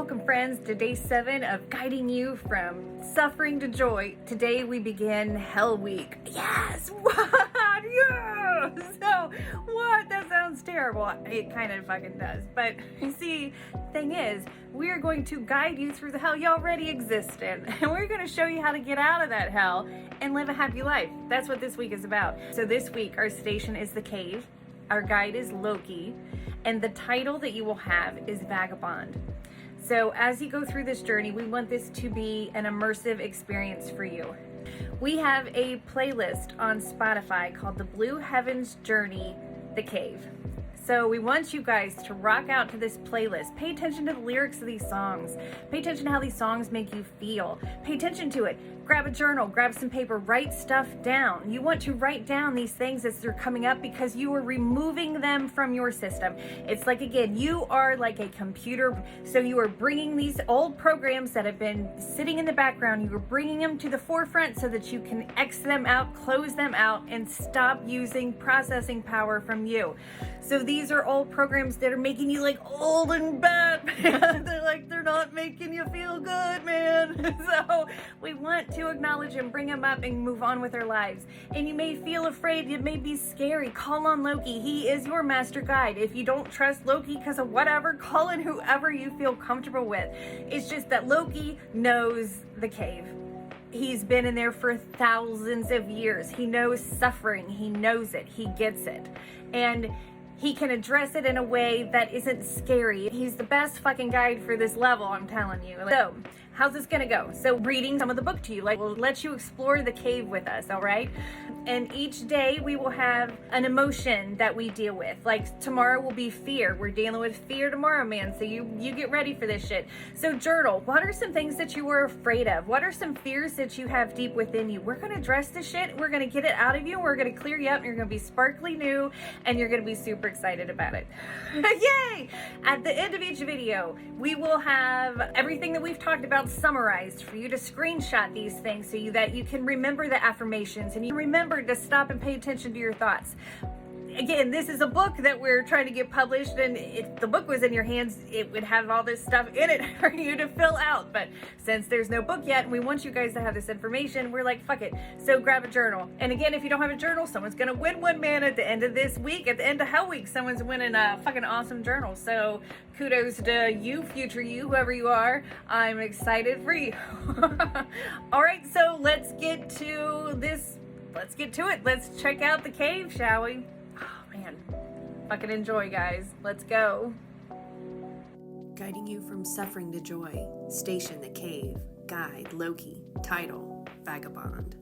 welcome friends to day 7 of guiding you from suffering to joy. Today we begin Hell Week. Yes! What? Yeah! So, what? That sounds terrible. It kind of fucking does. But you see, thing is, we're going to guide you through the hell you already exist in. And we're going to show you how to get out of that hell and live a happy life. That's what this week is about. So this week, our station is the cave. Our guide is Loki. And the title that you will have is Vagabond. So as you go through this journey, we want this to be an immersive experience for you. We have a playlist on Spotify called The Blue Heavens Journey, The Cave. So we want you guys to rock out to this playlist. Pay attention to the lyrics of these songs. Pay attention to how these songs make you feel. Pay attention to it. Grab a journal, grab some paper, write stuff down. You want to write down these things as they're coming up because you are removing them from your system. It's like, again, you are like a computer. So you are bringing these old programs that have been sitting in the background, you are bringing them to the forefront so that you can X them out, close them out, and stop using processing power from you. So these are old programs that are making you like old and bad, man. They're not making you feel good, man. So we want to acknowledge and bring them up and move on with our lives. And you may feel afraid, it may be scary. Call on Loki. He is your master guide. If you don't trust Loki because of whatever, call in whoever you feel comfortable with. It's just that Loki knows the cave. He's been in there for thousands of years. He knows suffering. He knows it. He gets it. And he can address it in a way that isn't scary. He's the best fucking guide for this level, I'm telling you. So, how's this gonna go? So, reading some of the book to you, like, we'll let you explore the cave with us, all right? And each day we will have an emotion that we deal with. Like, tomorrow will be fear. We're dealing with fear tomorrow, man. So you get ready for this shit. So journal. What are some things that you were afraid of? What are some fears that you have deep within you? We're gonna address this shit. We're gonna get it out of you. We're gonna clear you up. And you're gonna be sparkly new, and you're gonna be super excited about it. Yay! At the end of each video, we will have everything that we've talked about summarized for you to screenshot these things so that you can remember the affirmations and you remember to stop and pay attention to your thoughts. Again, this is a book that we're trying to get published, and if the book was in your hands, it would have all this stuff in it for you to fill out. But since there's no book yet, and we want you guys to have this information, we're like, fuck it. So grab a journal. And again, if you don't have a journal, someone's gonna win one, man, at the end of this week. At the end of Hell Week, someone's winning a fucking awesome journal. So kudos to you, future you, whoever you are. I'm excited for you. All right, so let's get to this. Let's get to it. Let's check out the cave, shall we? Man, fucking enjoy, guys. Let's go. Guiding you from suffering to joy. Station the cave. Guide Loki. Title Vagabond.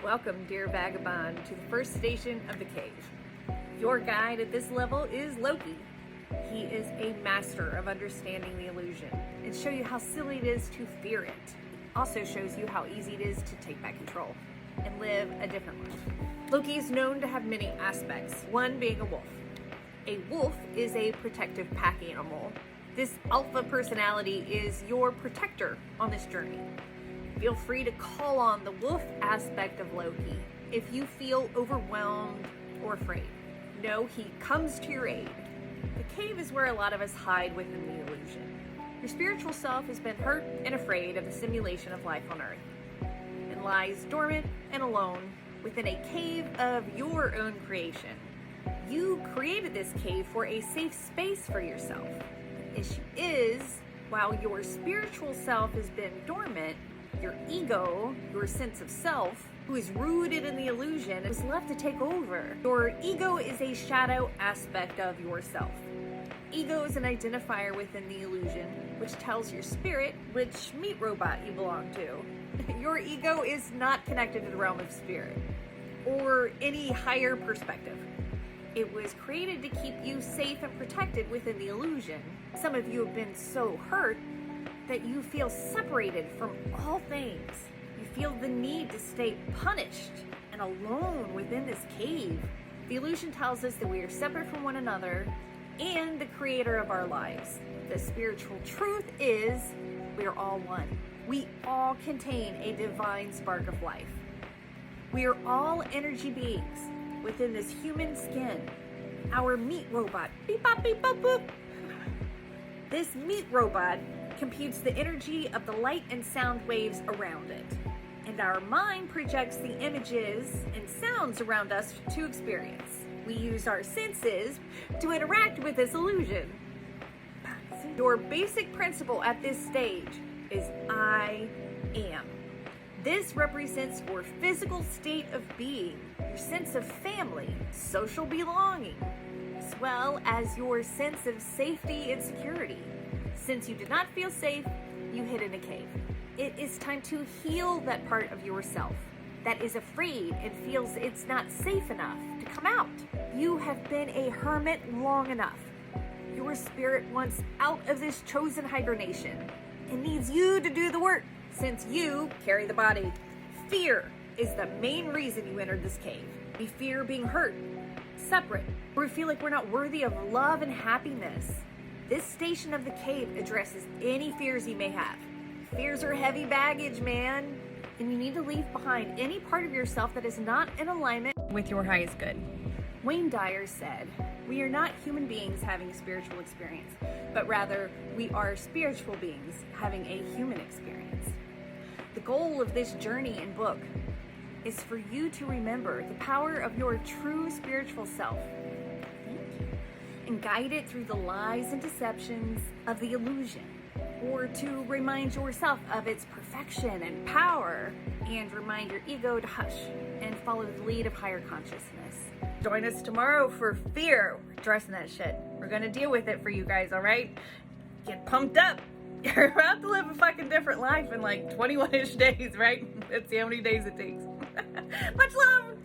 Welcome, dear Vagabond, to the first station of the cave. Your guide at this level is Loki. He is a master of understanding the illusion and show you how silly it is to fear it. Also shows you how easy it is to take back control and live a different life. Loki is known to have many aspects, one being a wolf. A wolf is a protective pack animal. This alpha personality is your protector on this journey. Feel free to call on the wolf aspect of Loki if you feel overwhelmed or afraid. Know he comes to your aid. The cave is where a lot of us hide within the illusion. Your spiritual self has been hurt and afraid of the simulation of life on Earth and lies dormant and alone within a cave of your own creation. You created this cave for a safe space for yourself. The issue is, while your spiritual self has been dormant, your ego, your sense of self, who is rooted in the illusion, is left to take over. Your ego is a shadow aspect of yourself. Ego is an identifier within the illusion, which tells your spirit which meat robot you belong to. Your ego is not connected to the realm of spirit or any higher perspective. It was created to keep you safe and protected within the illusion. Some of you have been so hurt that you feel separated from all things. You feel the need to stay punished and alone within this cave. The illusion tells us that we are separate from one another and the creator of our lives. The spiritual truth is we are all one. We all contain a divine spark of life. We are all energy beings within this human skin. Our meat robot, beep bop beep bop boop. This meat robot computes the energy of the light and sound waves around it. And our mind projects the images and sounds around us to experience. We use our senses to interact with this illusion. Your basic principle at this stage is I am. This represents your physical state of being, your sense of family, social belonging, as well as your sense of safety and security. Since you did not feel safe, you hid in a cave. It is time to heal that part of yourself that is afraid and feels it's not safe enough to come out. You have been a hermit long enough. Your spirit wants out of this chosen hibernation and needs you to do the work since you carry the body. Fear is the main reason you entered this cave. We fear being hurt, separate, or we feel like we're not worthy of love and happiness. This station of the cave addresses any fears you may have. Fears are heavy baggage, man, and you need to leave behind any part of yourself that is not in alignment with your highest good. Wayne Dyer said, "We are not human beings having a spiritual experience, but rather we are spiritual beings having a human experience." The goal of this journey and book is for you to remember the power of your true spiritual self. Thank you. And guide it through the lies and deceptions of the illusion, or to remind yourself of its perfection and power, and remind your ego to hush and follow the lead of higher consciousness. Join us tomorrow for Fear. We're addressing that shit. We're gonna deal with it for you guys, all right? Get pumped up. You're about to live a fucking different life in like 21-ish days, right? Let's see how many days it takes. Much love.